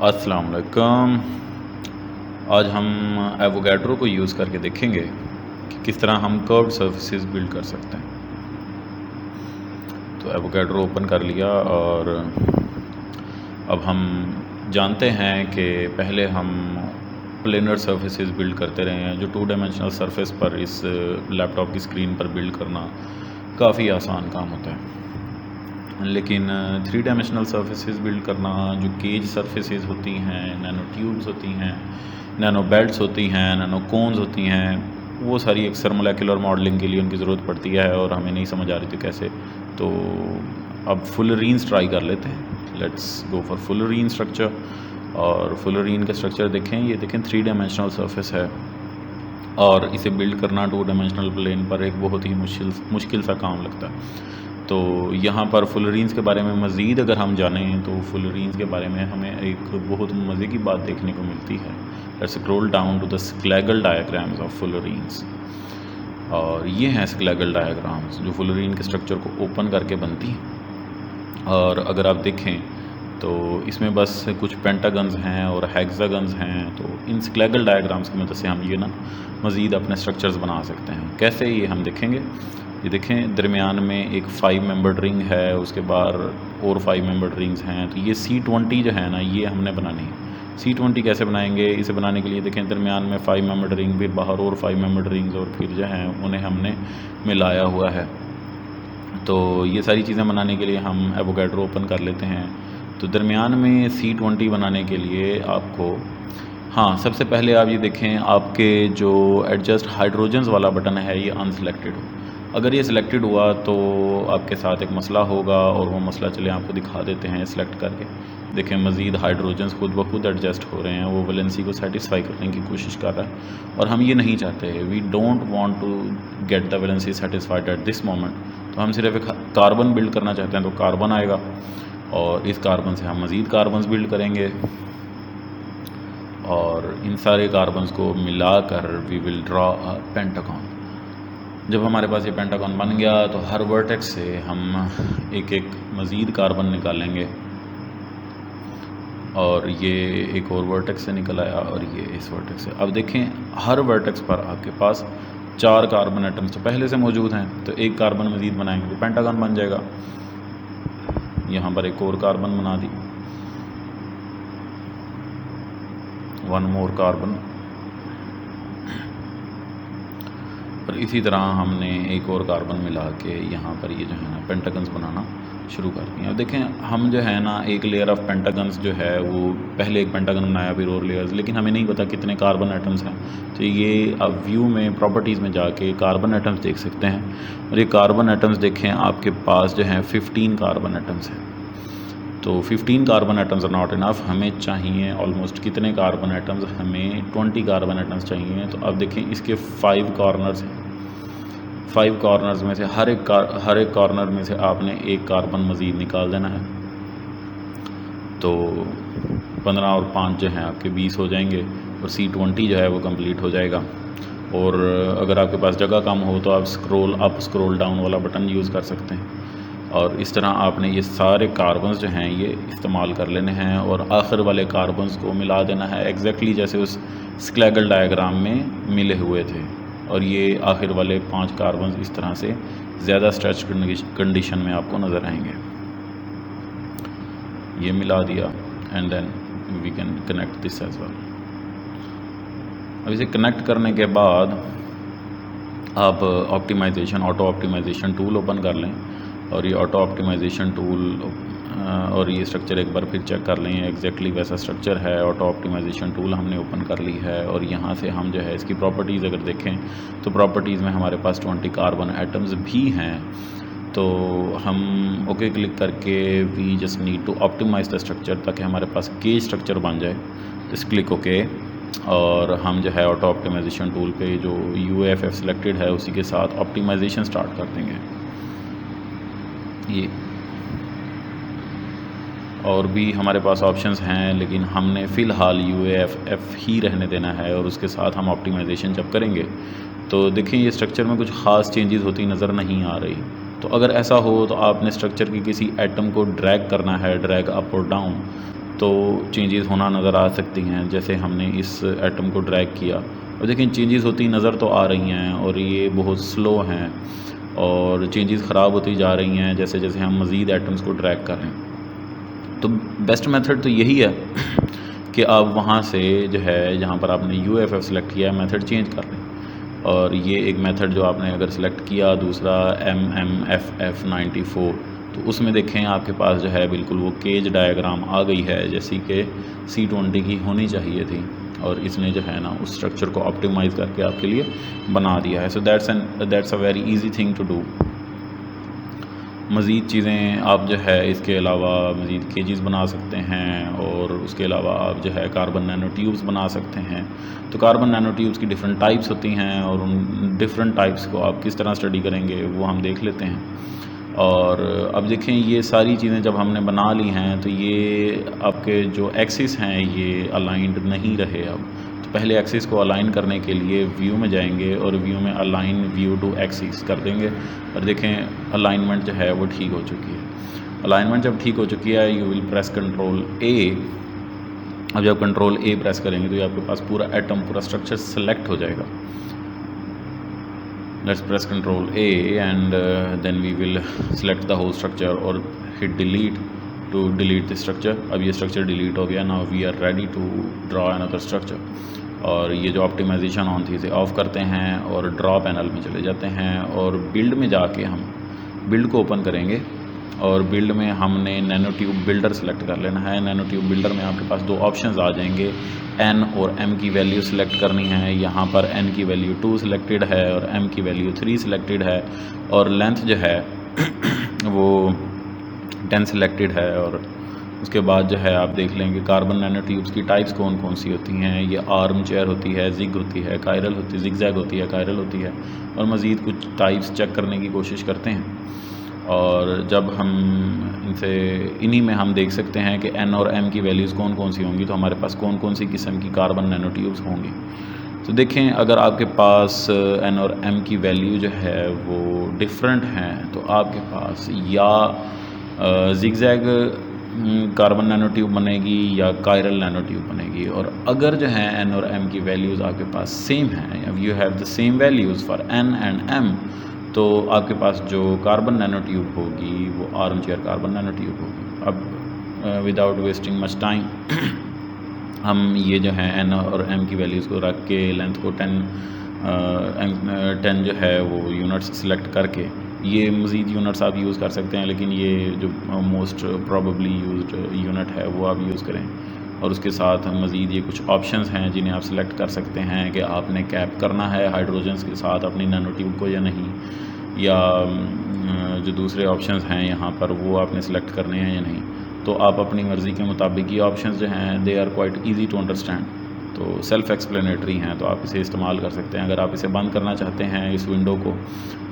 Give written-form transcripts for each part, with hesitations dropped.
अस्सलाम वालेकुम। आज हम एवोगैड्रो को यूज़ करके देखेंगे कि किस तरह हम कर्व्ड सर्फेसेस बिल्ड कर सकते हैं। तो एवोगैड्रो ओपन कर लिया और अब हम जानते हैं कि पहले हम प्लेनर सर्फेसेस बिल्ड करते रहे हैं। जो 2 डायमेंशनल सरफेस पर इस लैपटॉप की स्क्रीन पर बिल्ड करना काफ़ी आसान काम होता है, लेकिन 3 डायमेंशनल सर्फेसेस बिल्ड करना, जो केज सर्फेसेस होती हैं, नैनो ट्यूब्स होती हैं, नैनो बेल्ट्स होती हैं, नैनो कोन्स होती हैं, वो सारी अक्सर मोलेकुलर मॉडलिंग के लिए उनकी ज़रूरत पड़ती है और हमें नहीं समझ आ रही थी कैसे। तो अब फुलरीन्स ट्राई कर लेते हैं। Let's go for fullerene structure. और फुलरीन का स्ट्रक्चर देखें, ये देखें 3 डायमेंशनल सर्फेस है और इसे बिल्ड करना 2 डायमेंशनल प्लेन पर एक बहुत ही मुश्किल सा काम लगता है। तो यहाँ पर फुलरीन्स के बारे में मज़ीद अगर हम जानें तो फुलरीन्स के बारे में हमें एक बहुत मज़े की बात देखने को मिलती है। Let's scroll down to the Schlegel diagrams of fullerenes. और ये हैं स्क्लैगल डायग्राम्स जो फुलरीन के स्ट्रक्चर को ओपन करके बनती हैं। और अगर आप देखें तो इसमें बस कुछ पेंटागन्स हैं और हेक्सागन्स हैं। तो इन स्क्लैगल डायग्राम्स की मदद से हम ये मज़ीद अपने स्ट्रक्चर्स बना सकते हैं। कैसे, ये हम देखेंगे। ये देखें, दरमियान में एक 5 मेंबर्ड रिंग है, उसके बाद और 5 मेंबर्ड रिंग्स हैं। तो ये C20 जो है ना, ये हमने बनानी है। C20 कैसे बनाएंगे? इसे बनाने के लिए देखें, दरमियान में 5 मेंबर्ड रिंग, फिर बाहर और 5 मेंबर्ड रिंग्स, और फिर जो हैं उन्हें हमने मिलाया हुआ है। तो ये सारी चीज़ें बनाने के लिए हम एवोगैड्रो ओपन कर लेते हैं। तो दरमियान में C20 बनाने के लिए आपको, हाँ, सबसे पहले आप ये देखें, आपके जो एडजस्ट हाइड्रोजन्स वाला बटन है ये अनसेलेक्टेड हो। अगर ये सिलेक्टेड हुआ तो आपके साथ एक मसला होगा, और वो मसला चले आपको दिखा देते हैं सेलेक्ट करके। देखें, मज़ीद हाइड्रोजन्स खुद ब खुद एडजस्ट हो रहे हैं, वो वैलेंसी को सेटिस्फाई करने की कोशिश कर रहा है, और हम ये नहीं चाहते। We don't want to get the valency satisfied at this moment. तो हम सिर्फ एक कार्बन बिल्ड करना चाहते हैं, तो कार्बन आएगा और इस कार्बन से हम मज़ीद कार्बन्स बिल्ड करेंगे, और इन सारे कार्बन्स को मिलाकर we will draw a pentagon. जब हमारे पास ये पेंटागन बन गया तो हर वर्टेक्स से हम एक एक मज़ीद कार्बन निकालेंगे, और ये एक और वर्टेक्स से निकल आया, और ये इस वर्टेक्स से। अब देखें, हर वर्टेक्स पर आपके पास 4 कार्बन एटम्स तो पहले से मौजूद हैं, तो एक कार्बन मज़ीद बनाएंगे तो पेंटागन बन जाएगा। यहाँ पर एक और कार्बन बना दी, 1 मोर कार्बन, और इसी तरह हमने एक और कार्बन मिला के यहाँ पर ये जो है ना पेंटागन्स बनाना शुरू कर दिए। अब देखें, हम जो है ना एक लेयर ऑफ पेंटागन्स जो है वो पहले एक पेंटागन बनाया, फिर और लेयर्स, लेकिन हमें नहीं पता कितने कार्बन एटम्स हैं। तो ये अब व्यू में प्रॉपर्टीज़ में जाके कार्बन एटम्स देख सकते हैं, और ये कार्बन एटम्स देखें, आपके पास जो है 15 कार्बन एटम्स हैं। तो 15 carbon atoms are not enough, हमें चाहिए ऑलमोस्ट कितने कार्बन एटम्स? हमें 20 कार्बन एटम्स चाहिए। तो अब देखें, इसके 5 कॉर्नर्स हैं। 5 कॉर्नर्स में से हर एक कॉर्नर में से आपने एक कार्बन मज़ीद निकाल देना है। तो 15 और 5 जो हैं आपके 20 हो जाएंगे, और C20 जो है वो कंप्लीट हो जाएगा। और अगर आपके पास जगह कम हो तो आप स्क्रॉल अप स्क्रॉल डाउन वाला बटन यूज़ कर सकते हैं, और इस तरह आपने ये सारे कार्बन्स जो हैं ये इस्तेमाल कर लेने हैं, और आखिर वाले कार्बन्स को मिला देना है एग्जैक्टली जैसे उस स्क्लैगल डायग्राम में मिले हुए थे। और ये आखिर वाले 5 कार्बन्स इस तरह से ज़्यादा स्ट्रेच कंडीशन में आपको नज़र आएंगे। ये मिला दिया, and then we can connect this as well. अब इसे कनेक्ट करने के बाद आप ऑटो ऑप्टिमाइजेशन टूल ओपन कर लें, और ये ऑटो ऑप्टिमाइजेशन टूल और ये स्ट्रक्चर एक बार फिर चेक कर लें, एग्जैक्टली वैसा स्ट्रक्चर है। ऑटो ऑप्टिमाइजेशन टूल हमने ओपन कर ली है, और यहाँ से हम जो है इसकी प्रॉपर्टीज़ अगर देखें तो प्रॉपर्टीज़ में हमारे पास 20 कार्बन एटम्स भी हैं। तो हम ओके क्लिक करके we just need to optimize the structure, ताकि हमारे पास केज स्ट्रक्चर बन जाए। जस्ट क्लिक ओके, और हम जो है ऑटो ऑप्टिमाइजेशन टूल पे जो UAFF सिलेक्टेड है उसी के साथ ऑप्टिमाइजेशन स्टार्ट कर देंगे। ये और भी हमारे पास ऑप्शंस हैं, लेकिन हमने फ़िलहाल UAFF ही रहने देना है, और उसके साथ हम ऑप्टिमाइजेशन जब करेंगे तो देखें ये स्ट्रक्चर में कुछ ख़ास चेंजेस होती नज़र नहीं आ रही। तो अगर ऐसा हो तो आपने स्ट्रक्चर की किसी एटम को ड्रैग करना है, ड्रैग अप और डाउन, तो चेंजेस होना नज़र आ सकती हैं। जैसे हमने इस एटम को ड्रैग किया और देखिए चेंजेस होती नज़र तो आ रही हैं और ये बहुत स्लो हैं और चेंजेस ख़राब होती जा रही हैं जैसे जैसे हम मज़ीद एटम्स को ड्रैग कर रहे हैं। तो बेस्ट मेथड तो यही है कि आप वहाँ से जो है जहाँ पर आपने UFF सेलेक्ट किया है मेथड चेंज कर लें। और ये एक मेथड जो आपने अगर सेलेक्ट किया दूसरा MMFF94, तो उसमें देखें आपके पास जो है बिल्कुल वो केज डायग्राम आ गई है जैसी कि C20 की होनी चाहिए थी और इसने जो है ना उस स्ट्रक्चर को ऑप्टिमाइज़ करके आपके लिए बना दिया है। So that's a very easy thing to do. मज़ीद चीज़ें आप जो है इसके अलावा मज़ीद केजेस बना सकते हैं और उसके अलावा आप जो है कार्बन नैनो ट्यूब्स बना सकते हैं। तो कार्बन नैनो ट्यूब्स की डिफरेंट टाइप्स होती हैं और उन डिफरेंट टाइप्स को आप किस तरह स्टडी करेंगे वो हम देख लेते हैं। और अब देखें ये सारी चीज़ें जब हमने बना ली हैं तो ये आपके जो एक्सिस हैं ये अलाइंड नहीं रहे। अब तो पहले एक्सिस को अलाइन करने के लिए व्यू में जाएंगे और व्यू में अलाइन व्यू टू एक्सिस कर देंगे और देखें अलाइनमेंट जो है वो ठीक हो चुकी है। अलाइनमेंट जब ठीक हो चुकी है you will press control A। अब जब कंट्रोल A प्रेस करेंगे तो ये आपके पास पूरा एटम पूरा स्ट्रक्चर सेलेक्ट हो जाएगा। Let's press control A and then we will select the whole structure और hit delete to delete the structure। अब ये स्ट्रक्चर डिलीट हो गया। Now we are ready to draw another structure. और ये जो ऑप्टिमाइजेशन ऑन थी इसे ऑफ़ करते हैं और ड्रॉ पैनल में चले जाते हैं और बिल्ड में जाके हम बिल्ड को ओपन करेंगे और बिल्ड में हमने नैनो ट्यूब बिल्डर सेलेक्ट कर लेना है। नैनो ट्यूब बिल्डर में आपके पास दो ऑप्शंस आ जाएंगे, N और M की वैल्यू सेलेक्ट करनी है। यहाँ पर N की वैल्यू 2 सिलेक्टेड है और M की वैल्यू 3 सिलेक्टेड है और लेंथ जो है वो 10 सिलेक्टेड है। और उसके बाद जो है आप देख लेंगे कार्बन नैनो ट्यूब्स की टाइप्स कौन कौन सी होती हैं। ये आर्म चेयर होती है, जिग होती है, कायरल होती है, जिगजैग होती है, कायरल होती है और मज़ीद कुछ टाइप्स चेक करने की कोशिश करते हैं। और जब हम इनसे इन्हीं में हम देख सकते हैं कि N और M की वैल्यूज़ कौन कौन सी होंगी, तो हमारे पास कौन कौन सी किस्म की कार्बन नैनो ट्यूब्स होंगी। तो देखें अगर आपके पास N और M की वैल्यू जो है वो डिफरेंट हैं तो आपके पास या जिगजैग कार्बन नैनो ट्यूब बनेगी या कायरल नैनो ट्यूब बनेगी। और अगर जो है N और M की वैल्यूज़ आपके पास सेम हैं, you have the same values for N and M, तो आपके पास जो कार्बन नैनो ट्यूब होगी वो arm chair carbon nano tube होगी। अब विदाउट वेस्टिंग मच टाइम हम ये जो है N और M की वैल्यूज़ को रख के लेंथ को 10 जो है वो यूनिट्स सेलेक्ट करके ये मज़ीद यूनिट्स आप यूज़ कर सकते हैं, लेकिन ये जो मोस्ट प्रॉबली यूज्ड यूनिट है वो आप यूज़ करें। और उसके साथ मज़ीद ये कुछ ऑप्शंस हैं जिन्हें आप सेलेक्ट कर सकते हैं कि आपने कैप करना है हाइड्रोजन्स के साथ अपनी नैनो ट्यूब को या नहीं, या जो दूसरे ऑप्शंस हैं यहाँ पर वो आपने सेलेक्ट करने हैं या नहीं। तो आप अपनी मर्ज़ी के मुताबिक ये ऑप्शंस जो हैं they are quite easy to understand, तो सेल्फ़ एक्सप्लेनेटरी हैं, तो आप इसे इस्तेमाल कर सकते हैं। अगर आप इसे बंद करना चाहते हैं इस विंडो को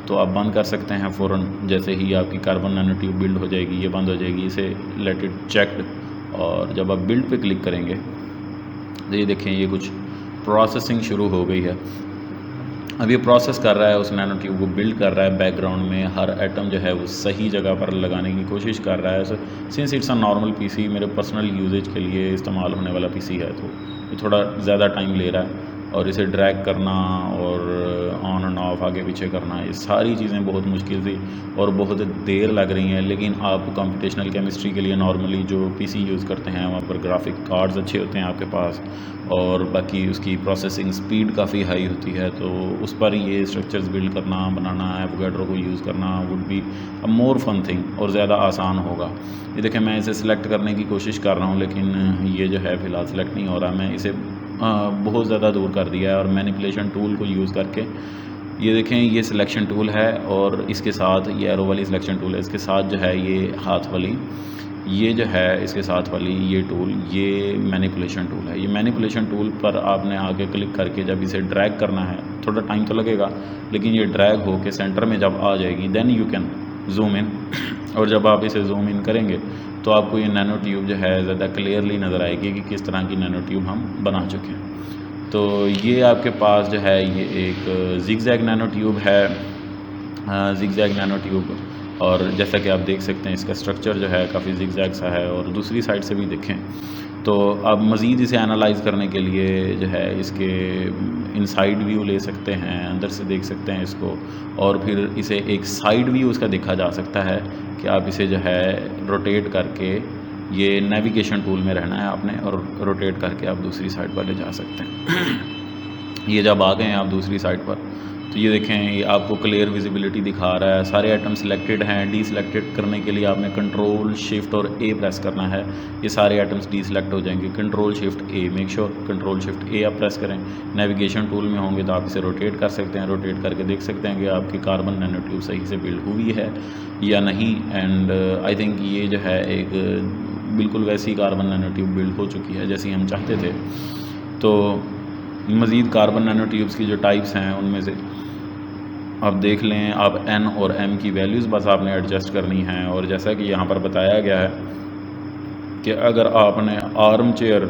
तो आप बंद कर सकते हैं फ़ौरन, जैसे ही आपकी कार्बन नैनो ट्यूब बिल्ड हो जाएगी ये बंद हो जाएगी। इसे लेट इट चेक्ड और जब आप बिल्ड पे क्लिक करेंगे तो ये देखें ये कुछ प्रोसेसिंग शुरू हो गई है। अब ये प्रोसेस कर रहा है, उस नैनो ट्यूब को बिल्ड कर रहा है। बैकग्राउंड में हर एटम जो है वो सही जगह पर लगाने की कोशिश कर रहा है। Since it's a normal PC, मेरे पर्सनल यूजेज के लिए इस्तेमाल होने वाला पीसी है, तो ये थोड़ा ज़्यादा टाइम ले रहा है। और इसे ड्रैग करना और ऑन एंड ऑफ आगे पीछे करना, ये सारी चीज़ें बहुत मुश्किल थी और बहुत देर लग रही हैं। लेकिन आप कंप्यूटेशनल केमिस्ट्री के लिए नॉर्मली जो पीसी यूज़ करते हैं वहाँ पर ग्राफिक कार्ड्स अच्छे होते हैं आपके पास और बाकी उसकी प्रोसेसिंग स्पीड काफ़ी हाई होती है, तो उस पर ये स्ट्रक्चर्स बिल्ड करना, बनाना, एवोगैड्रो को यूज़ करना would be a more fun thing और ज़्यादा आसान होगा। ये देखें मैं इसे सिलेक्ट करने की कोशिश कर रहा हूँ लेकिन ये जो है फ़िलहाल सेलेक्ट नहीं हो रहा। मैं इसे बहुत ज़्यादा दूर कर दिया है और मैनिपुलेशन टूल को यूज़ करके ये देखें ये सिलेक्शन टूल है और इसके साथ ये एरो वाली सिलेक्शन टूल है, इसके साथ जो है ये हाथ वाली, ये जो है इसके साथ वाली ये टूल, ये मैनिपुलेशन टूल है। ये मैनिपुलेशन टूल पर आपने आगे क्लिक करके जब इसे ड्रैग करना है, थोड़ा टाइम तो लगेगा लेकिन ये ड्रैग हो के सेंटर में जब आ जाएगी then you can zoom in. और जब आप इसे जूम इन करेंगे तो आपको ये नैनो ट्यूब जो है ज़्यादा क्लियरली नज़र आएगी कि किस तरह की नैनो ट्यूब हम बना चुके हैं। तो ये आपके पास जो है ये एक जिगजैग नैनो ट्यूब है, जिगजैग नैनो ट्यूब। और जैसा कि आप देख सकते हैं इसका स्ट्रक्चर जो है काफ़ी जिगजैग सा है। और दूसरी साइड से भी देखें तो अब मज़ीद इसे एनालाइज़ करने के लिए जो है इसके इनसाइड व्यू ले सकते हैं, अंदर से देख सकते हैं इसको, और फिर इसे एक साइड व्यू उसका देखा जा सकता है कि आप इसे जो है रोटेट करके, ये नेविगेशन टूल में रहना है आपने, और रोटेट करके आप दूसरी साइड पर ले जा सकते हैं। ये जब आ गए हैं आप दूसरी साइड पर, तो ये देखें ये आपको क्लियर विजिबिलिटी दिखा रहा है, सारे आइटम सिलेक्टेड हैं। डी सिलेक्टेड करने के लिए आपने कंट्रोल शिफ्ट और ए प्रेस करना है, ये सारे आइटम्स डी सिलेक्ट हो जाएंगे। कंट्रोल शिफ्ट ए, मेक श्योर कंट्रोल शिफ्ट ए आप प्रेस करें। नेविगेशन टूल में होंगे तो आप इसे रोटेट कर सकते हैं, रोटेट करके देख सकते हैं कि आपकी कार्बन नैनो ट्यूब सही से बिल्ड हुई है या नहीं। एंड आई थिंक ये जो है एक बिल्कुल वैसी कार्बन नैनो ट्यूब बिल्ड हो चुकी है जैसी हम चाहते थे। तो मज़ीद कार्बन नैनो ट्यूब्स की जो टाइप्स हैं उनमें से आप देख लें, आप एन और एम की वैल्यूज़ बस आपने एडजस्ट करनी है। और जैसा कि यहाँ पर बताया गया है कि अगर आपने आर्म चेयर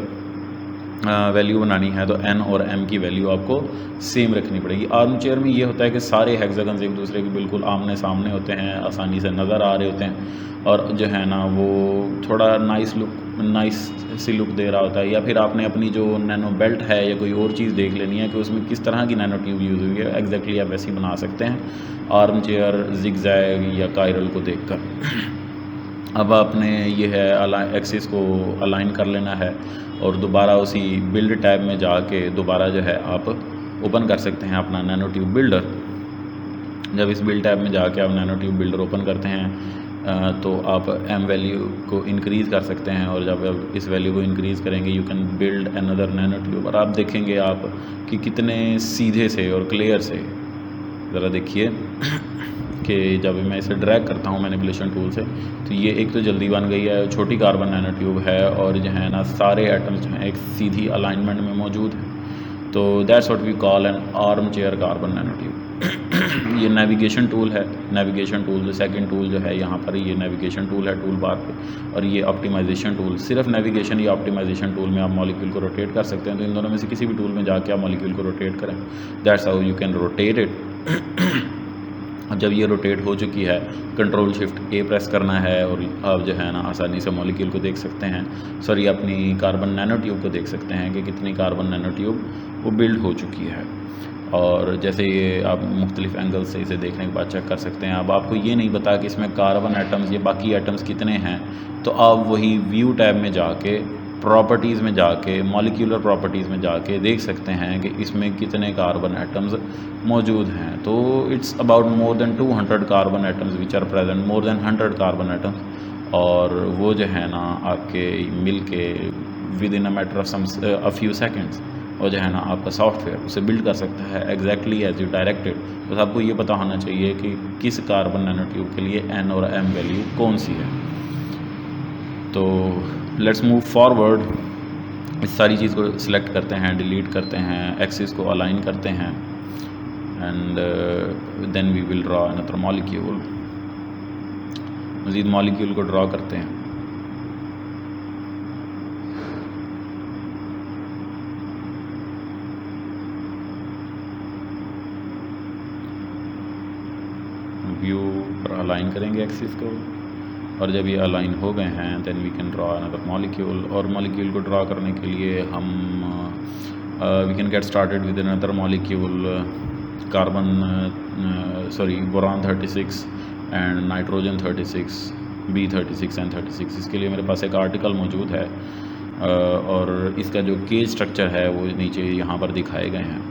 वैल्यू बनानी है तो एन और एम की वैल्यू आपको सेम रखनी पड़ेगी। आर्म चेयर में ये होता है कि सारे हेक्सागन्स एक दूसरे के बिल्कुल आमने सामने होते हैं, आसानी से नज़र आ रहे होते हैं, और जो है ना वो थोड़ा नाइस सी लुक दे रहा होता है। या फिर आपने अपनी जो नैनो बेल्ट है या कोई और चीज़ देख लेनी है कि उसमें किस तरह की नैनो ट्यूब यूज़ हुई है, एग्जैक्टली आप वैसे ही बना सकते हैं आर्म चेयर जिगजैग या कायरल को देखकर। अब आपने ये है एक्सिस को अलाइन कर लेना है, और दोबारा उसी बिल्ड टैब में जाके दोबारा जो है आप ओपन कर सकते हैं अपना नैनो ट्यूब बिल्डर। जब इस बिल्ड टैब में जाके आप नैनो ट्यूब बिल्डर ओपन करते हैं तो आप एम वैल्यू को इंक्रीज़ कर सकते हैं, और जब आप इस वैल्यू को इंक्रीज़ करेंगे you can build another nano tube. और आप देखेंगे आप कि कितने सीधे से और क्लियर से, ज़रा देखिए कि जब मैं इसे ड्रैग करता हूँ मैनिपुलेशन टूल से, तो ये एक तो जल्दी बन गई है, छोटी कार्बन नैनो ट्यूब है, और जो है ना सारे एटम्स जो हैं एक सीधी अलाइनमेंट में मौजूद हैं। तो that's what we call an arm chair carbon nano tube. ये नेविगेशन टूल है, नेविगेशन टूल जो सेकंड टूल जो है यहाँ पर, ये नेविगेशन टूल है टूल बार पे, और ये ऑप्टिमाइजेशन टूल। सिर्फ नेविगेशन या ऑप्टिमाइजेशन टूल में आप मॉलिक्यूल को रोटेट कर सकते हैं, तो इन दोनों में से किसी भी टूल में जाके आप मॉलिक्यूल को रोटेट करें, that's how you can rotate it. अब जब ये रोटेट हो चुकी है, कंट्रोल शिफ्ट ए प्रेस करना है, और अब जो है ना आसानी से मॉलिक्यूल को देख सकते हैं, सॉरी अपनी कार्बन नैनो ट्यूब को देख सकते हैं कि कितनी कार्बन नैनो ट्यूब वो बिल्ड हो चुकी है। और जैसे ये आप मुख्तलिफ एंगल से इसे देखने के बाद चेक कर सकते हैं। अब आपको ये नहीं पता कि इसमें कार्बन एटम्स या बाकी एटम्स कितने हैं, तो आप वही व्यू टैब में जाके, प्रॉपर्टीज़ में जाके, मॉलिक्यूलर प्रॉपर्टीज़ में जाके देख सकते हैं कि इसमें कितने कार्बन एटम्स मौजूद हैं। तो it's about more than 200 carbon atoms which are present, more than 100 carbon atoms, और वो जो है ना आपके मिल के within a matter of a few seconds, और जो है ना आपका सॉफ्टवेयर उसे बिल्ड कर सकता है एग्जैक्टली एज यू डायरेक्टेड। बस आपको ये पता होना चाहिए कि किस कार्बन नैनो ट्यूब के लिए एन और एम वैल्यू कौन सी है। तो लेट्स मूव फॉरवर्ड। इस सारी चीज़ को सिलेक्ट करते हैं, डिलीट करते हैं, एक्सिस को अलाइन करते हैं, and then we will draw another molecule. मज़ीद मॉलिक्यूल को ड्रॉ करते हैं। व्यू पर अलाइन करेंगे एक्सिस को, और जब ये अलाइन हो गए हैं then we can draw another molecule. और मॉलिक्यूल को ड्रॉ करने के लिए हम we can get started with another molecule, boron 36 and nitrogen 36, B36 and 36। इसके लिए मेरे पास एक आर्टिकल मौजूद है, और इसका जो केज स्ट्रक्चर है वो नीचे यहाँ पर दिखाए गए हैं।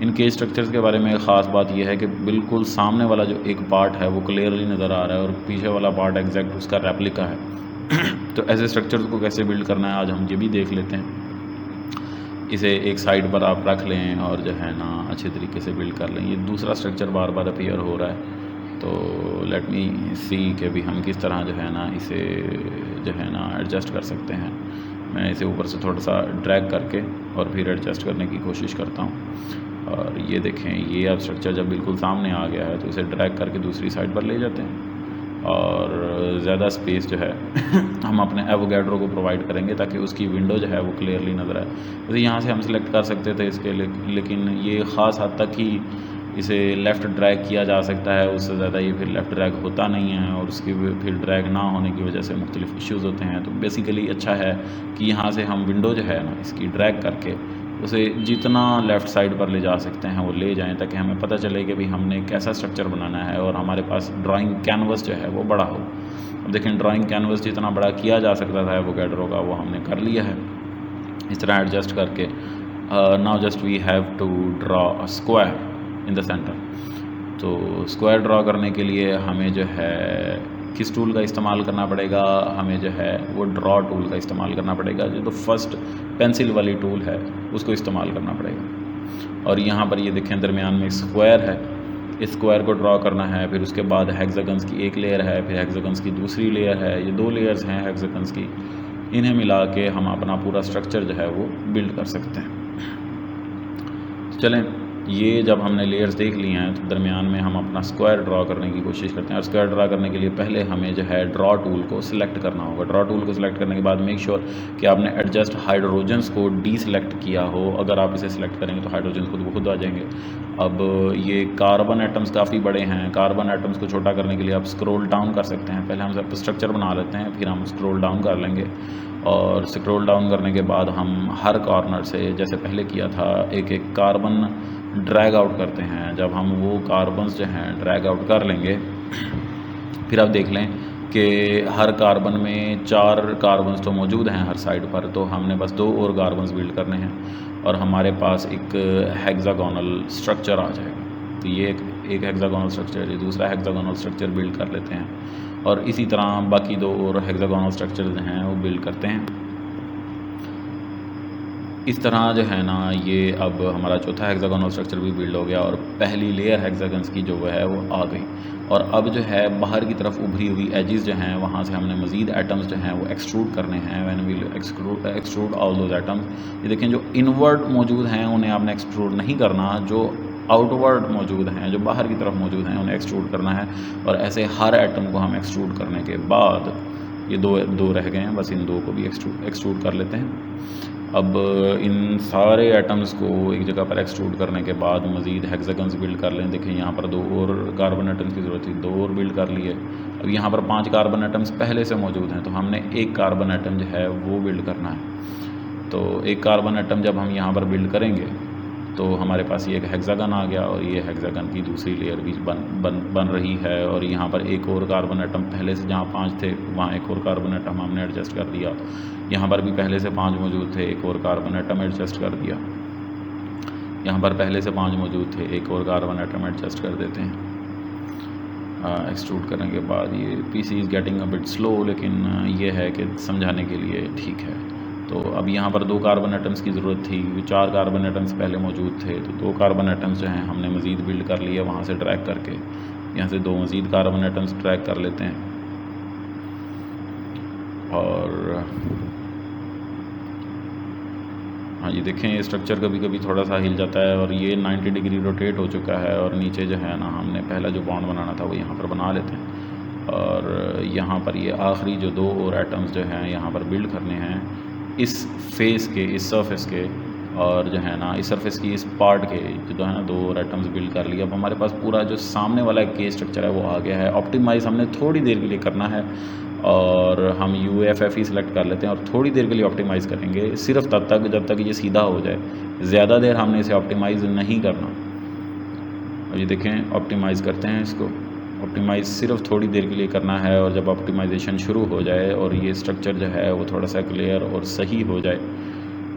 इन केज स्ट्रक्चर्स के बारे में ख़ास बात यह है कि बिल्कुल सामने वाला जो एक पार्ट है वो क्लियरली नज़र आ रहा है, और पीछे वाला पार्ट एग्जैक्ट उसका रेप्लिका है। तो ऐसे स्ट्रक्चर्स को कैसे बिल्ड करना है आज हम ये भी देख लेते हैं। इसे एक साइड पर आप रख लें और जो है ना अच्छे तरीके से बिल्ड कर लें। ये दूसरा स्ट्रक्चर बार बार अपीयर हो रहा है, तो लेट मी सी कि भी हम किस तरह जो है ना इसे जो है ना एडजस्ट कर सकते हैं। मैं इसे ऊपर से थोड़ा सा ड्रैग करके और फिर एडजस्ट करने की कोशिश करता हूँ। और ये देखें, ये अब स्ट्रक्चर जब बिल्कुल सामने आ गया है तो इसे ड्रैग करके दूसरी साइड पर ले जाते हैं, और ज़्यादा स्पेस जो है हम अपने एवोगैड्रो को प्रोवाइड करेंगे ताकि उसकी विंडो जो है वो क्लियरली नज़र आए। तो यहाँ से हम सिलेक्ट कर सकते थे इसके, लेकिन ये ख़ास हद तक ही इसे लेफ़्ट ड्रैग किया जा सकता है, उससे ज़्यादा ये फिर लेफ़्ट ड्रैग होता नहीं है और उसकी फिर ड्रैग ना होने की वजह से मुख्तलिफ़ इश्यूज़ होते हैं। तो बेसिकली अच्छा है कि यहाँ से हम विंडो जो है ना इसकी ड्रैग करके उसे जितना लेफ़्ट साइड पर ले जा सकते हैं वो ले जाएँ, ताकि हमें पता चले कि भाई हमने कैसा स्ट्रक्चर बनाना है और हमारे पास ड्राइंग कैनवस जो है वो बड़ा हो। अब देखें, ड्राइंग कैनवस जितना बड़ा किया जा सकता था एवोगैड्रो का वो हमने कर लिया है इस तरह एडजस्ट करके। Now just we have to draw a square in the centre. तो स्क्वायर ड्रा करने के लिए हमें जो है किस टूल का इस्तेमाल करना पड़ेगा, हमें जो है वो ड्रॉ टूल का इस्तेमाल करना पड़ेगा, जो तो फर्स्ट पेंसिल वाली टूल है उसको इस्तेमाल करना पड़ेगा। और यहाँ पर ये देखें दरमियान में स्क्वायर है, इस स्क्वायर को ड्रॉ करना है। फिर उसके बाद हेक्सागन्स की एक लेयर है, फिर हेक्सागन्स की दूसरी लेयर है, ये 2 लेयर्स हैं हेक्सागन्स की। इन्हें मिला के हम अपना पूरा स्ट्रक्चर जो है वो बिल्ड कर सकते हैं। चलें, ये जब हमने लेयर्स देख ली हैं तो दरमियान में हम अपना स्क्वायर ड्रॉ करने की कोशिश करते हैं। और स्क्वायर ड्रॉ करने के लिए पहले हमें जो है ड्रॉ टूल को सिलेक्ट करना होगा। ड्रॉ टूल को सिलेक्ट करने के बाद मेक श्योर कि आपने एडजस्ट हाइड्रोजन्स को डी सेलेक्ट किया हो। अगर आप इसे सिलेक्ट करेंगे तो हाइड्रोजन्स खुद आ जाएंगे। अब ये कार्बन एटम्स काफ़ी बड़े हैं, कार्बन एटम्स को छोटा करने के लिए आप स्क्रॉल डाउन कर सकते हैं। पहले हम सब स्ट्रक्चर बना लेते हैं, फिर हम स्क्रॉल डाउन कर लेंगे। और स्क्रॉल डाउन करने के बाद हम हर कॉर्नर से जैसे पहले किया था एक एक कार्बन ड्रैग आउट करते हैं। जब हम वो कार्बन्स जो हैं ड्रैग आउट कर लेंगे, फिर आप देख लें कि हर कार्बन में 4 कार्बन्स तो मौजूद हैं हर साइड पर, तो हमने बस 2 और कार्बन्स बिल्ड करने हैं और हमारे पास एक हेक्सागोनल स्ट्रक्चर आ जाएगा। तो ये एक हेक्सागोनल स्ट्रक्चर है, दूसरा हेक्सागोनल स्ट्रक्चर बिल्ड कर लेते हैं और इसी तरह बाकी 2 और हेक्सागोनल स्ट्रक्चर जो हैं वो बिल्ड करते हैं। इस तरह जो है ना ये अब हमारा चौथा हेक्सागोनल स्ट्रक्चर भी बिल्ड हो गया और पहली लेयर हेक्सागन्स की जो है वो आ गई। और अब जो है बाहर की तरफ उभरी हुई एजेस जो हैं वहाँ से हमने मज़ीद एटम्स जो हैं वो एक्सट्रूड करने हैं। When we extrude all those atoms, ये देखें जो इनवर्ड मौजूद हैं उन्हें आपने एक्सट्रूड नहीं करना, जो आउटवर्ड मौजूद हैं जो बाहर की तरफ मौजूद हैं उन्हें एक्सट्रूड करना है। और ऐसे हर एटम को हम एक्सट्रूड करने के बाद ये दो रह गए हैं, बस इन 2 को भी एक्सट्रूड कर लेते हैं। अब इन सारे एटम्स को एक जगह पर एक्सट्रूड करने के बाद मज़ीद हेक्सागन्स बिल्ड कर लें। देखें यहाँ पर 2 और कार्बन एटम्स की ज़रूरत थी, 2 और बिल्ड कर लिए। अब यहाँ पर 5 कार्बन एटम्स पहले से मौजूद हैं, तो हमने एक कार्बन एटम जो है वो बिल्ड करना है। तो एक कार्बन एटम जब हम यहाँ पर बिल्ड करेंगे तो हमारे पास ये एक हेक्सागन आ गया और ये हेक्सागन की दूसरी लेयर भी बन रही है। और यहाँ पर एक और कार्बन एटम, पहले से जहाँ 5 थे वहाँ एक और कार्बन एटम हमने एडजस्ट कर दिया। यहाँ पर भी पहले से 5 मौजूद थे, एक और कार्बन एटम एडजस्ट कर दिया। यहाँ पर पहले से 5 मौजूद थे, एक और कार्बन एटम एडजस्ट कर देते हैं। एक्सट्रूड करने के बाद ये PC is getting a bit slow, लेकिन ये है कि समझाने के लिए ठीक है। तो अब यहाँ पर 2 कार्बन एटम्स की ज़रूरत थी, 4 कार्बन एटम्स पहले मौजूद थे, तो 2 कार्बन एटम्स जो हैं हमने मज़ीद बिल्ड कर लिए वहाँ से ड्रैग करके। यहाँ से 2 मज़ीद कार्बन एटम्स ड्रैग कर लेते हैं और हाँ जी देखें ये स्ट्रक्चर कभी कभी थोड़ा सा हिल जाता है और ये 90 डिग्री रोटेट हो चुका है। और नीचे जो है ना हमने पहला जो बॉन्ड बनाना था वो यहाँ पर बना लेते हैं। और यहाँ पर ये आखिरी जो 2 और एटम्स जो हैं यहाँ पर बिल्ड करने हैं इस फेस के, इस सरफेस के, और जो है ना इस सरफेस की इस पार्ट के जो है ना 2 और एटम्स बिल्ड कर लिया। अब हमारे पास पूरा जो सामने वाला के स्ट्रक्चर है वो आ गया है। ऑप्टिमाइज़ हमने थोड़ी देर के लिए करना है और हम UFFE सेलेक्ट कर लेते हैं और थोड़ी देर के लिए ऑप्टिमाइज़ करेंगे, सिर्फ तब तक जब तक ये सीधा हो जाए। ज़्यादा देर हमने इसे ऑप्टिमाइज़ नहीं करना। अब ये देखें ऑप्टिमाइज़ करते हैं इसको। ऑप्टिमाइज़ सिर्फ थोड़ी देर के लिए करना है और जब ऑप्टिमाइजेशन शुरू हो जाए और ये स्ट्रक्चर जो है वो थोड़ा सा क्लियर और सही हो जाए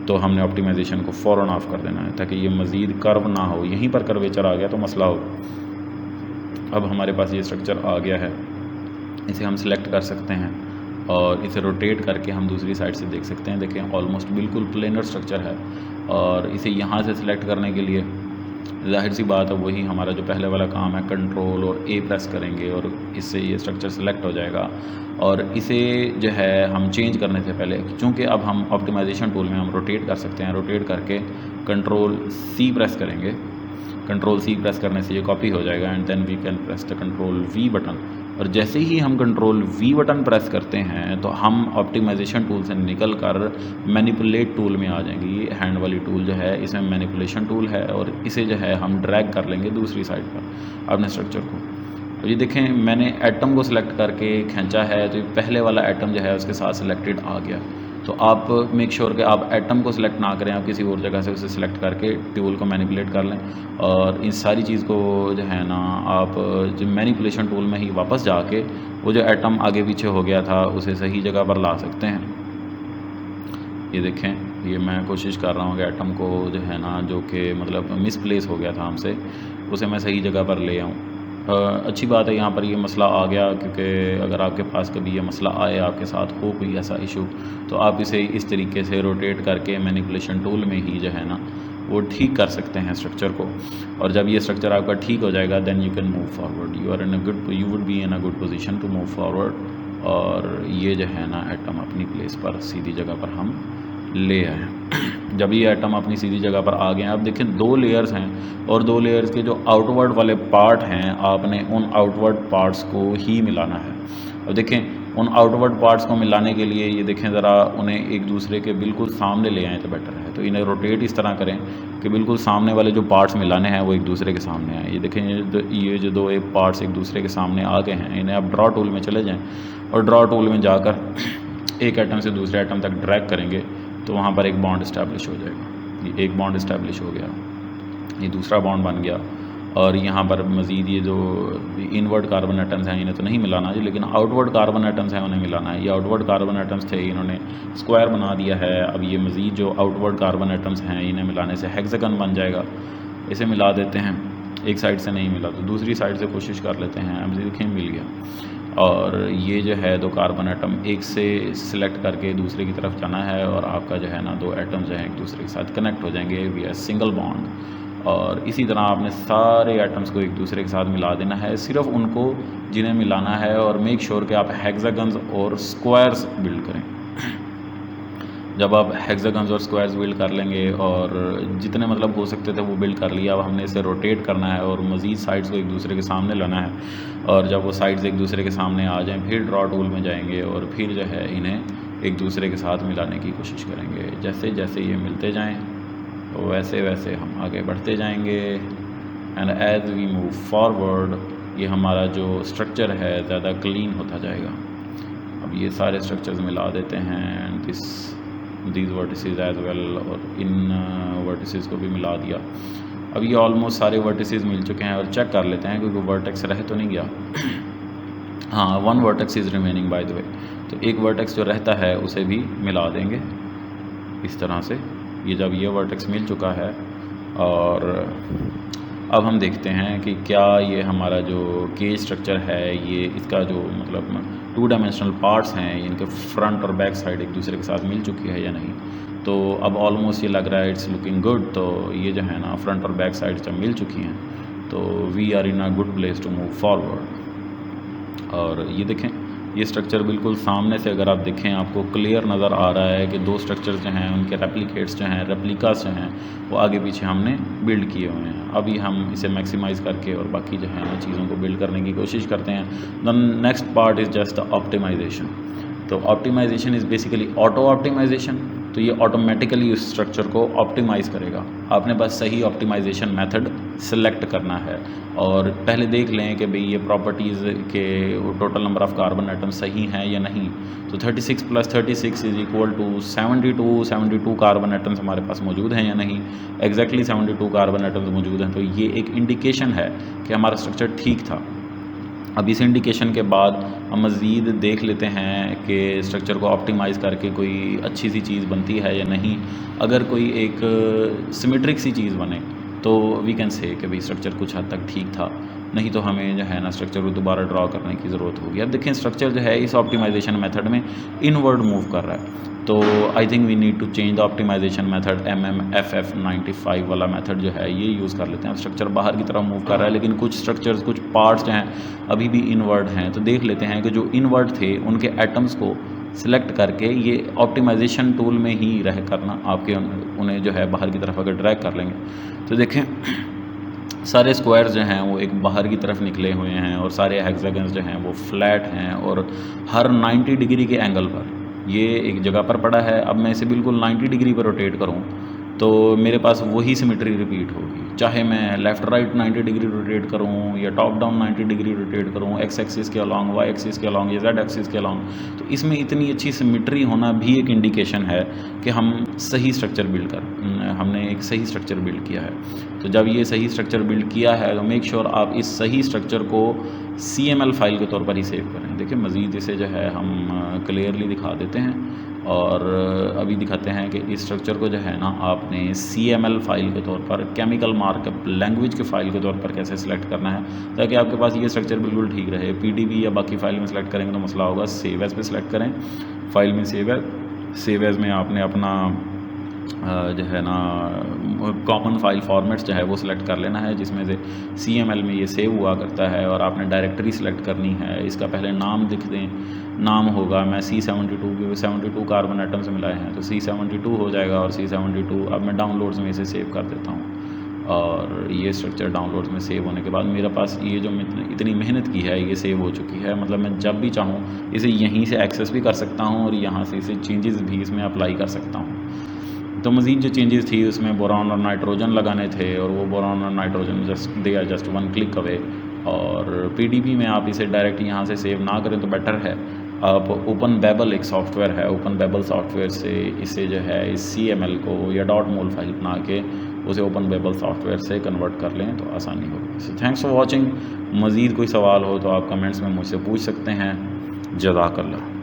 तो हमने ऑप्टिमाइजेशन को फ़ौरन ऑफ कर देना है ताकि ये मज़ीद कर्व ना हो। यहीं पर कर्वेचर आ गया तो मसला हो। अब हमारे पास ये स्ट्रक्चर आ गया है, इसे हम सिलेक्ट कर सकते हैं और इसे रोटेट करके हम दूसरी साइड से देख सकते हैं। देखें ऑलमोस्ट बिल्कुल प्लेनर स्ट्रक्चर है और इसे यहाँ से सिलेक्ट करने के लिए जाहिर सी बात है वही हमारा जो पहले वाला काम है, कंट्रोल और A प्रेस करेंगे और इससे ये स्ट्रक्चर सेलेक्ट हो जाएगा। और इसे जो है हम चेंज करने से पहले, चूँकि अब हम ऑप्टिमाइजेशन टूल में हम रोटेट कर सकते हैं, रोटेट करके कंट्रोल C प्रेस करेंगे। कंट्रोल C प्रेस करने से ये कॉपी हो जाएगा and then we can press the control V button और जैसे ही हम कंट्रोल वी बटन प्रेस करते हैं तो हम ऑप्टिमाइजेशन टूल से निकल कर मैनिपुलेट टूल में आ जाएंगे। ये हैंड वाली टूल जो है इसमें मैनिपुलेशन टूल है और इसे जो है हम ड्रैग कर लेंगे दूसरी साइड पर अपने स्ट्रक्चर को। तो ये देखें मैंने एटम को सिलेक्ट करके खींचा है तो ये पहले वाला एटम जो है उसके साथ सिलेक्टेड आ गया। तो आप मेक श्योर कि आप एटम को सिलेक्ट ना करें, आप किसी और जगह से उसे सिलेक्ट करके टूल को मैनिपुलेट कर लें और इन सारी चीज़ को जो है ना आप जो मैनिपुलेशन टूल में ही वापस जाके वो जो एटम आगे पीछे हो गया था उसे सही जगह पर ला सकते हैं। ये देखें ये मैं कोशिश कर रहा हूँ कि एटम को जो है ना जो कि मतलब मिसप्लेस हो गया था हमसे, उसे मैं सही जगह पर ले आऊँ। अच्छी बात है यहाँ पर ये मसला आ गया, क्योंकि अगर आपके पास कभी ये मसला आए, आपके साथ हो कोई ऐसा इशू, तो आप इसे इस तरीके से रोटेट करके मैनिपुलेशन टूल में ही जो है ना वो ठीक कर सकते हैं स्ट्रक्चर को। और जब ये स्ट्रक्चर आपका ठीक हो जाएगा then you can move forward, you would be in a good position to move forward. और ये जो है ना एटम अपनी प्लेस पर सीधी जगह पर हम ले आए। जब ये एटम अपनी सीधी जगह पर आ गए हैं, अब देखें 2 लेयर्स हैं और 2 लेयर्स के जो आउटवर्ड वाले पार्ट हैं आपने उन आउटवर्ड पार्ट्स को ही मिलाना है। अब देखें उन आउटवर्ड पार्ट्स को मिलाने के लिए ये देखें ज़रा उन्हें एक दूसरे के बिल्कुल सामने ले आएँ तो बेटर है। तो इन्हें रोटेट इस तरह करें कि बिल्कुल सामने वाले जो पार्ट्स मिलाने हैं वो एक दूसरे के सामने आए। ये देखें ये जो 2 एक पार्ट्स एक दूसरे के सामने आ गए हैं, इन्हें आप ड्रॉ टूल में चले जाएँ और ड्रॉ टूल में जाकर एक एटम से दूसरे एटम तक ड्रैग करेंगे तो वहाँ पर एक बॉन्ड इस्टेब्लिश हो जाएगा। ये एक बॉन्ड इस्टेब्लिश हो गया, ये दूसरा बॉन्ड बन गया और यहाँ पर मज़ीद ये जो इनवर्ड कार्बन एटम्स हैं इन्हें तो नहीं मिलाना है, लेकिन आउटवर्ड कार्बन एटम्स हैं उन्हें मिलाना है। ये आउटवर्ड कार्बन एटम्स थे, इन्होंने स्क्वायर बना दिया है। अब ये मज़ीद जो आउटवर्ड कार्बन एटम्स हैं इन्हें मिलाने से हेक्सागन बन जाएगा। इसे मिला देते हैं, एक साइड से नहीं मिला तो दूसरी साइड से कोशिश कर लेते हैं। अब देखें मिल गया। और ये जो है 2 कार्बन एटम एक से सिलेक्ट करके दूसरे की तरफ जाना है और आपका जो है ना 2 एटम्स जो हैं एक दूसरे के साथ कनेक्ट हो जाएंगे विया सिंगल बॉन्ड। और इसी तरह आपने सारे एटम्स को एक दूसरे के साथ मिला देना है, सिर्फ उनको जिन्हें मिलाना है। और मेक श्योर कि आप हेक्सागन्स और स्क्वायर्स बिल्ड करें। जब आप हेक्सागन्स और स्क्वायर्स बिल्ड कर लेंगे और जितने मतलब हो सकते थे वो बिल्ड कर लिया, अब हमने इसे रोटेट करना है और मज़ीद साइड्स को एक दूसरे के सामने लाना है। और जब वो साइड्स एक दूसरे के सामने आ जाएं फिर ड्रॉ टूल में जाएंगे और फिर जो है इन्हें एक दूसरे के साथ मिलाने की कोशिश करेंगे। जैसे जैसे ये मिलते जाएँ वैसे वैसे हम आगे बढ़ते जाएंगे। And as we move forward ये हमारा जो स्ट्रक्चर है ज़्यादा क्लीन होता जाएगा। अब ये सारे स्ट्रक्चर्स मिला देते हैं and these vertices as well, और इन वर्टिसेस को भी मिला दिया। अब ये ऑलमोस्ट सारे वर्टिसेस मिल चुके हैं और चेक कर लेते हैं क्योंकि वर्टेक्स रह तो नहीं गया। हाँ, 1 vertex is remaining by the way. तो एक वर्टेक्स जो रहता है उसे भी मिला देंगे इस तरह से। ये जब ये वर्टेक्स मिल चुका है और अब हम देखते हैं कि क्या ये हमारा जो केज स्ट्रक्चर है ये इसका जो मतलब 2 डायमेंशनल पार्ट्स हैं इनके फ्रंट और बैक साइड एक दूसरे के साथ मिल चुकी है या नहीं। तो अब ऑलमोस्ट ये लग रहा है इट्स लुकिंग गुड। तो ये जो है ना फ्रंट और बैक साइड जब मिल चुकी हैं तो we are in a good place to move forward. और ये देखें ये स्ट्रक्चर बिल्कुल सामने से अगर आप देखें आपको क्लियर नज़र आ रहा है कि 2 स्ट्रक्चर्स जो हैं उनके रेप्लिकेट्स जो हैं रेप्लिकास जो हैं वो आगे पीछे हमने बिल्ड किए हुए हैं। अभी हम इसे मैक्सिमाइज़ करके और बाकी जो है ना चीज़ों को बिल्ड करने की कोशिश करते हैं। The next part is just the optimization. तो optimization is basically auto optimization. तो ये ऑटोमेटिकली उस स्ट्रक्चर को ऑप्टिमाइज़ करेगा। आपने बस सही ऑप्टिमाइजेशन मेथड सेलेक्ट करना है और पहले देख लें कि भाई ये प्रॉपर्टीज़ के total number of carbon atom सही हैं या नहीं। तो 36 + 36 is equal to 72 carbon atoms हमारे पास मौजूद हैं या नहीं। एग्जैक्टली 72 कार्बन एटम्स मौजूद हैं। तो ये एक इंडिकेशन है कि हमारा स्ट्रक्चर ठीक था। अब इस इंडिकेशन के बाद हम मज़ीद देख लेते हैं कि स्ट्रक्चर को ऑप्टिमाइज़ करके कोई अच्छी सी चीज़ बनती है या नहीं। अगर कोई एक सिमेट्रिक सी चीज़ बने तो वी कैन से कि भाई स्ट्रक्चर कुछ हद तक ठीक था, नहीं तो हमें जो है ना स्ट्रक्चर को दोबारा ड्रॉ करने की ज़रूरत होगी। अब देखें स्ट्रक्चर जो है इस ऑप्टिमाइजेशन मेथड में इनवर्ड मूव कर रहा है। तो I think we need to change the optimization method. MMFF95 वाला मेथड जो है ये यूज़ कर लेते हैं। स्ट्रक्चर बाहर की तरफ मूव कर रहा है लेकिन कुछ स्ट्रक्चर्स कुछ पार्ट्स जो हैं अभी भी इनवर्ड हैं। तो देख लेते हैं कि जो इनवर्ड थे उनके एटम्स को सिलेक्ट करके ये ऑप्टिमाइजेशन टूल में ही रह करना आपके उन्हें जो है बाहर की तरफ अगर ड्रैग कर लेंगे तो देखें सारे स्क्वायर्स जो हैं वो एक बाहर की तरफ निकले हुए हैं और सारे हेक्सागन्स जो हैं वो फ्लैट हैं और हर 90 डिग्री के एंगल पर ये एक जगह पर पड़ा है। अब मैं इसे बिल्कुल 90 डिग्री पर रोटेट करूँ तो मेरे पास वही सिमेट्री रिपीट होगी, चाहे मैं लेफ़्ट राइट 90 डिग्री रोटेट करूँ या टॉप डाउन 90 डिग्री रोटेट करूँ, एक्स एक्सिस के अलॉन्ग, वाई एक्सिस के अलॉन्ग या जेड एक्सिस के अलॉन्ग। तो इसमें इतनी अच्छी सिमेट्री होना भी एक इंडिकेशन है कि हम सही स्ट्रक्चर बिल्ड हमने एक सही स्ट्रक्चर बिल्ड किया है। तो जब ये सही स्ट्रक्चर बिल्ड किया है तो मेक श्योर आप इस सही स्ट्रक्चर को CML फाइल के तौर पर ही सेव करें। देखिए मज़ीद इसे जो है हम क्लियरली दिखा देते हैं और अभी दिखाते हैं कि इस स्ट्रक्चर को जो है ना आपने CML फाइल के तौर पर, केमिकल मार्कअप लैंग्वेज के फ़ाइल के तौर पर कैसे सिलेक्ट करना है ताकि आपके पास ये स्ट्रक्चर बिल्कुल ठीक रहे। PDB या बाकी फ़ाइल में सेलेक्ट करेंगे तो मसला होगा। सेव एज़ पे सिलेक्ट करें, फाइल में सेव एज़ में आपने अपना जो है ना कॉमन फाइल फॉर्मेट्स जो है वो सिलेक्ट कर लेना है जिसमें से CML में ये सेव हुआ करता है और आपने डायरेक्टरी सिलेक्ट करनी है। इसका पहले नाम लिख दें, नाम होगा मैं C72 कार्बन एटम से मिलाए हैं तो C72 हो जाएगा और C72 अब मैं डाउनलोड्स में इसे सेव कर देता हूँ और ये स्ट्रक्चर डाउनलोड्स में सेव होने के बाद मेरे पास ये जो इतनी मेहनत की है ये सेव हो चुकी है। मतलब मैं जब भी चाहूँ इसे यहीं से एक्सेस भी कर सकता हूँ और यहाँ से इसे चेंजेस भी इसमें अप्लाई कर सकता हूँ। तो मज़ीद जो चेंजेस थी उसमें बोरॉन और नाइट्रोजन लगाने थे और वो बोरॉन और nitrogen they are just 1 click away. और PDB में आप इसे डायरेक्ट यहाँ से सेव ना करें तो बेटर है। आप ओपन बेबल एक सॉफ्टवेयर है, ओपन बेबल सॉफ्टवेयर से इसे जो है इस CML को या .mol फाइल बना के उसे ओपन बेबल सॉफ्टवेयर से कन्वर्ट कर लें तो आसानी होगी। So thanks for watching. मज़ीद कोई सवाल हो तो आप कमेंट्स में मुझसे पूछ सकते हैं। जज़ाकल्लाह।